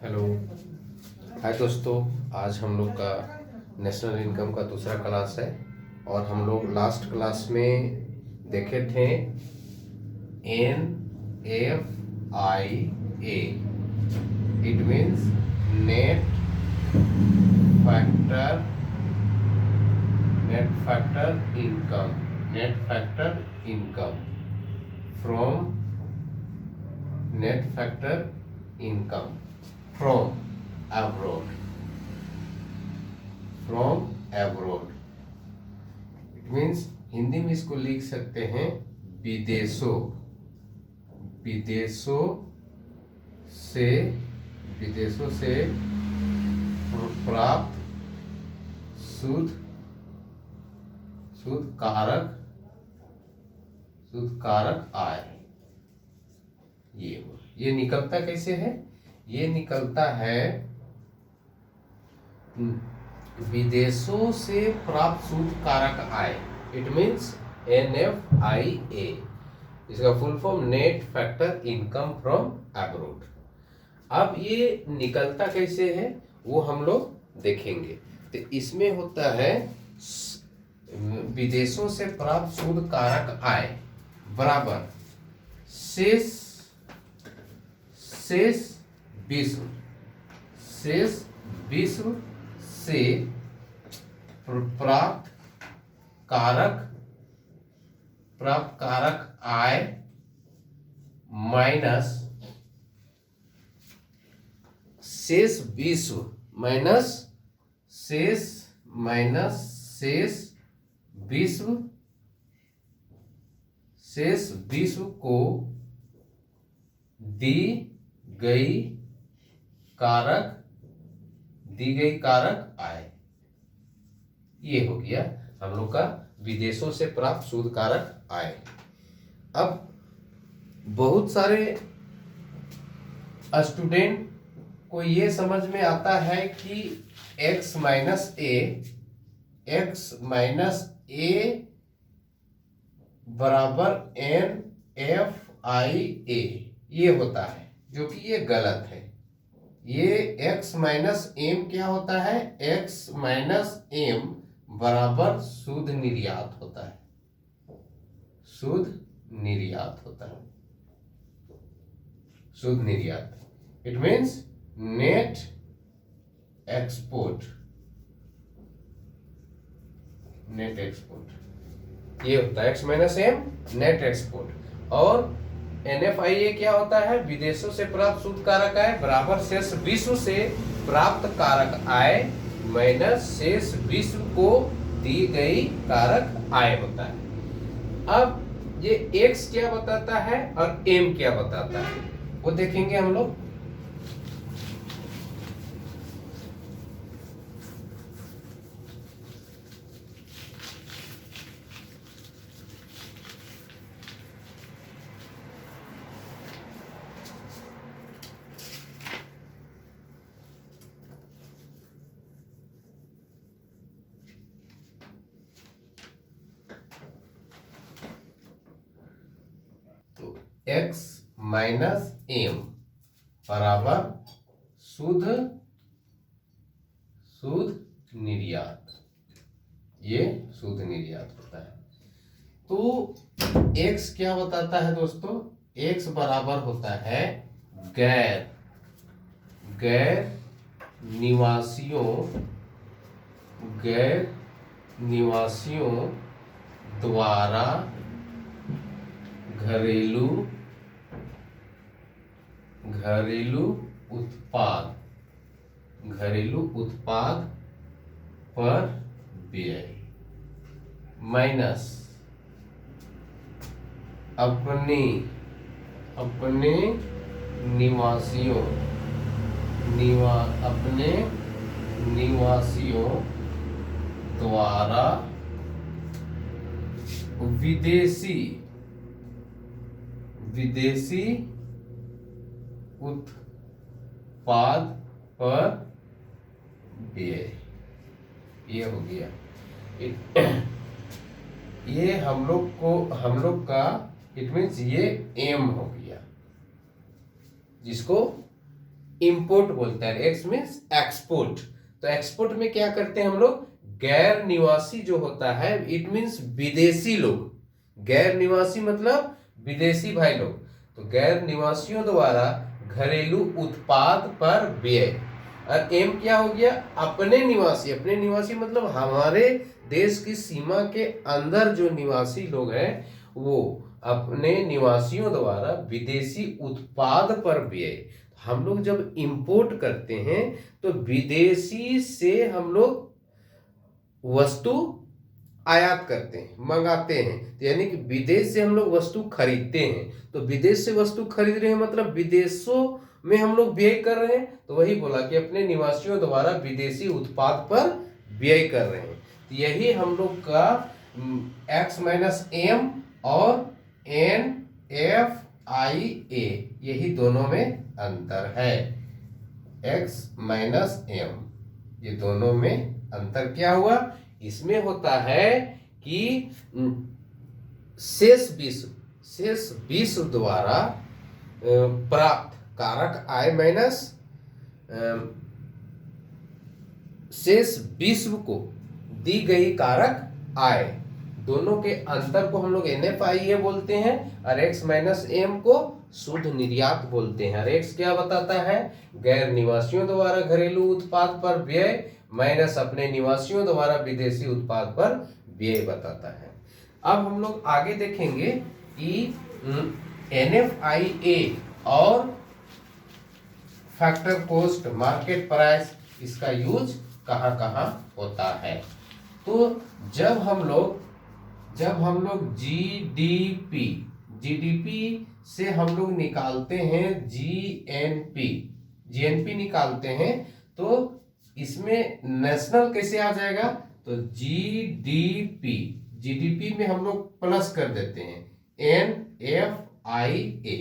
Hello, हाय दोस्तों। आज हम लोग का नेशनल इनकम का दूसरा क्लास है और हम लोग लास्ट क्लास में देखे थे NFIA। It means net factor income from net factor income from abroad it means Hindi में इसको लिख सकते हैं विदेशों से प्राप्त शुद्ध कारक आय। ये निकलता कैसे है? ये निकलता है विदेशों से प्राप्त शुद्ध कारक आय। It means NFIA। इसका full form net factor income from abroad. अब ये निकलता कैसे है वो हम लोग देखेंगे। तो इसमें होता है विदेशों से प्राप्त शुद्ध कारक आय बराबर शेष विश्व से प्राप्त कारक आय माइनस शेष विश्व को दी गई कारक आय। ये हो गया हम लोग का विदेशों से प्राप्त शुद्ध कारक आय। अब बहुत सारे स्टूडेंट को ये समझ में आता है कि x माइनस ए बराबर NFIA ये होता है, जो कि ये गलत है। ये x माइनस एम क्या होता है? x माइनस एम बराबर शुद्ध निर्यात होता है। शुद्ध निर्यात इट मीन्स नेट एक्सपोर्ट। ये होता है x minus M net export. और NFIA क्या होता है? विदेशों से प्राप्त शुद्ध कारक आय बराबर शेष विश्व से प्राप्त कारक आय माइनस शेष विश्व को दी गई कारक आय होता है। अब ये x क्या बताता है और m क्या बताता है वो देखेंगे हम लोग। x माइनस एम बराबर शुद्ध निर्यात। ये शुद्ध निर्यात होता है। तो x क्या बताता है दोस्तों? x बराबर होता है गैर निवासियों द्वारा घरेलू उत्पाद पर व्यय माइनस अपने निवासियों द्वारा विदेशी उत्पाद पर व्यय। ये हो गया। ये हम लोग का इट मीन्स ये एम हो गया। जिसको इंपोर्ट बोलते हैं। X means export. तो एक्सपोर्ट में क्या करते हैं हम लोग, गैर निवासी जो होता है, इट मीन्स विदेशी लोग। गैर निवासी मतलब विदेशी भाई लोग। तो गैर निवासियों द्वारा घरेलू उत्पाद पर व्यय। और एम क्या हो गया, अपने निवासी। अपने निवासी मतलब हमारे देश की सीमा के अंदर जो निवासी लोग हैं वो अपने निवासियों द्वारा विदेशी उत्पाद पर व्यय। हम लोग जब इंपोर्ट करते हैं तो विदेशी से हम लोग वस्तु आयात करते हैं, मंगाते हैं। तो यानी कि विदेश से हम लोग वस्तु खरीदते हैं। तो विदेश से वस्तु खरीद रहे हैं मतलब विदेशों में हम लोग व्यय कर रहे हैं। तो वही बोला कि अपने निवासियों द्वारा विदेशी उत्पाद पर व्यय कर रहे हैं। तो यही हम लोग का एक्स माइनस एम और एन एफ आई ए, यही दोनों में अंतर है। एक्स माइनस एम, ये दोनों में अंतर क्या हुआ, इसमें होता है कि शेष विश्व द्वारा प्राप्त कारक आय माइनस शेष विश्व को दी गई कारक आय, दोनों के अंतर को हम लोग NFIA बोलते हैं। और एक्स माइनस एम को शुद्ध निर्यात बोलते हैं। और एक्स क्या बताता है, गैर निवासियों द्वारा घरेलू उत्पाद पर व्यय माइनस अपने निवासियों द्वारा विदेशी उत्पाद पर व्यय बताता है। अब हम लोग आगे देखेंगे कि NFIA और फैक्टर कॉस्ट, मार्केट प्राइस, इसका यूज कहाँ कहाँ होता है। तो जब हम लोग जीडीपी से हम लोग निकालते हैं जीएनपी निकालते हैं, तो इसमें नेशनल कैसे आ जाएगा, तो जीडीपी में हम लोग प्लस कर देते हैं, NFIA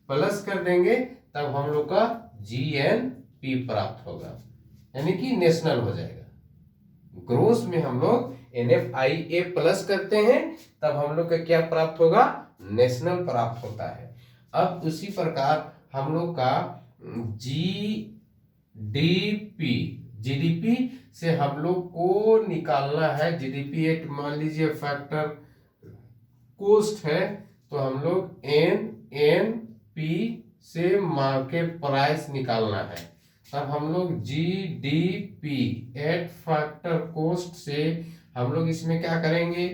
प्लस कर देंगे, तब हम लोग का GNP प्राप्त होगा, यानी कि नेशनल हो जाएगा। ग्रोस में हम लोग NFIA प्लस करते हैं, तब हम लोग का क्या प्राप्त होगा, नेशनल प्राप्त होता है। अब उसी प्रकार हम लोग का जीडीपी से हम लोग को निकालना है, जीडीपी एक मान लीजिए फैक्टर कॉस्ट है, तो हम लोग NNP से मार्केट प्राइस निकालना है। तब हम लोग जीडीपी एट फैक्टर कॉस्ट से हम लोग इसमें क्या करेंगे,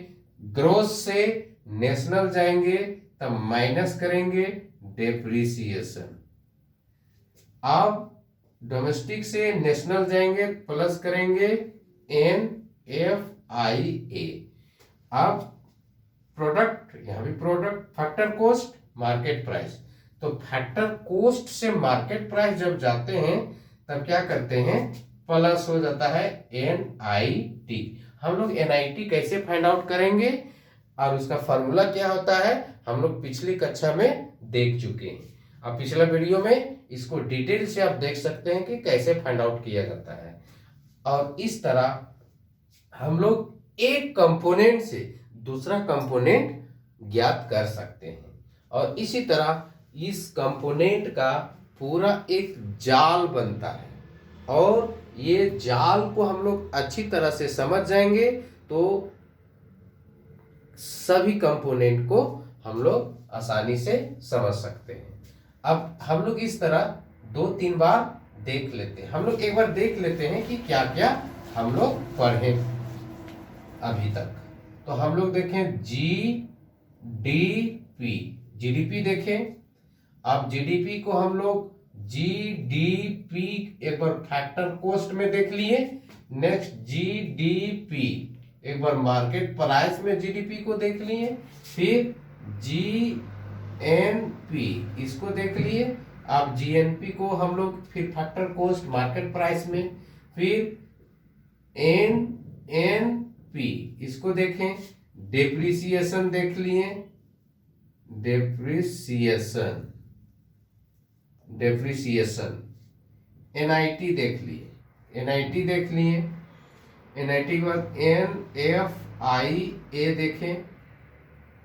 ग्रोस से नेशनल जाएंगे, तब माइनस करेंगे डेप्रिसिएशन। अब डोमेस्टिक से नेशनल जाएंगे, प्लस करेंगे NFIA। अब प्रोडक्ट, यहाँ भी product, factor cost, market price. तो फैक्टर कॉस्ट से मार्केट प्राइस जब जाते हैं तब क्या करते हैं, प्लस हो जाता है NIT। हम लोग NIT कैसे फाइंड आउट करेंगे और उसका फॉर्मूला क्या होता है, हम लोग पिछली कक्षा में देख चुके हैं। अब पिछला वीडियो में इसको डिटेल से आप देख सकते हैं कि कैसे फाइंड आउट किया जाता है। और इस तरह हम लोग एक कंपोनेंट से दूसरा कंपोनेंट ज्ञात कर सकते हैं। और इसी तरह इस कंपोनेंट का पूरा एक जाल बनता है, और ये जाल को हम लोग अच्छी तरह से समझ जाएंगे तो सभी कंपोनेंट को हम लोग आसानी से समझ सकते हैं। अब हम लोग इस तरह 2-3 बार देख लेते हैं। हम लोग एक बार देख लेते हैं कि क्या क्या हम लोग पढ़े अभी तक। तो हम लोग देखें जीडीपी देखें। अब जीडीपी को हम लोग जीडीपी एक बार फैक्टर कॉस्ट में देख लिए, नेक्स्ट जीडीपी एक बार मार्केट प्राइस में जीडीपी को देख लिए, फिर जीएनपी इसको देख लिए। अब जीएनपी को हम लोग फिर फैक्टर कॉस्ट मार्केट प्राइस में, फिर एनएनपी इसको देखें, डेप्रिसिएशन देख लिए, डेप्रिसिएशन एनआईटी देख लिए, एनआईटी के बाद NFIA देखें,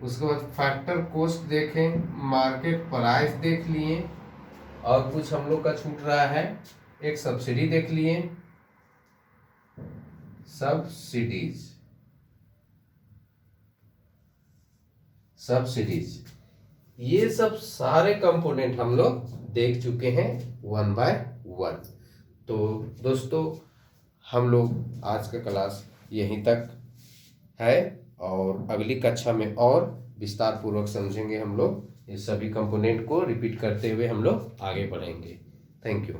उसके बाद फैक्टर कॉस्ट देखें, मार्केट प्राइस देख लिए, और कुछ हम लोग का छूट रहा है। एक सब्सिडी देख लिए, सब्सिडीज, ये सब सारे कंपोनेंट हम लोग देख चुके हैं 1 बाय 1। तो दोस्तों हम लोग आज का क्लास यहीं तक है और अगली कक्षा में और विस्तार पूर्वक समझेंगे। हम लोग इस सभी कंपोनेंट को रिपीट करते हुए हम लोग आगे बढ़ेंगे। Thank you.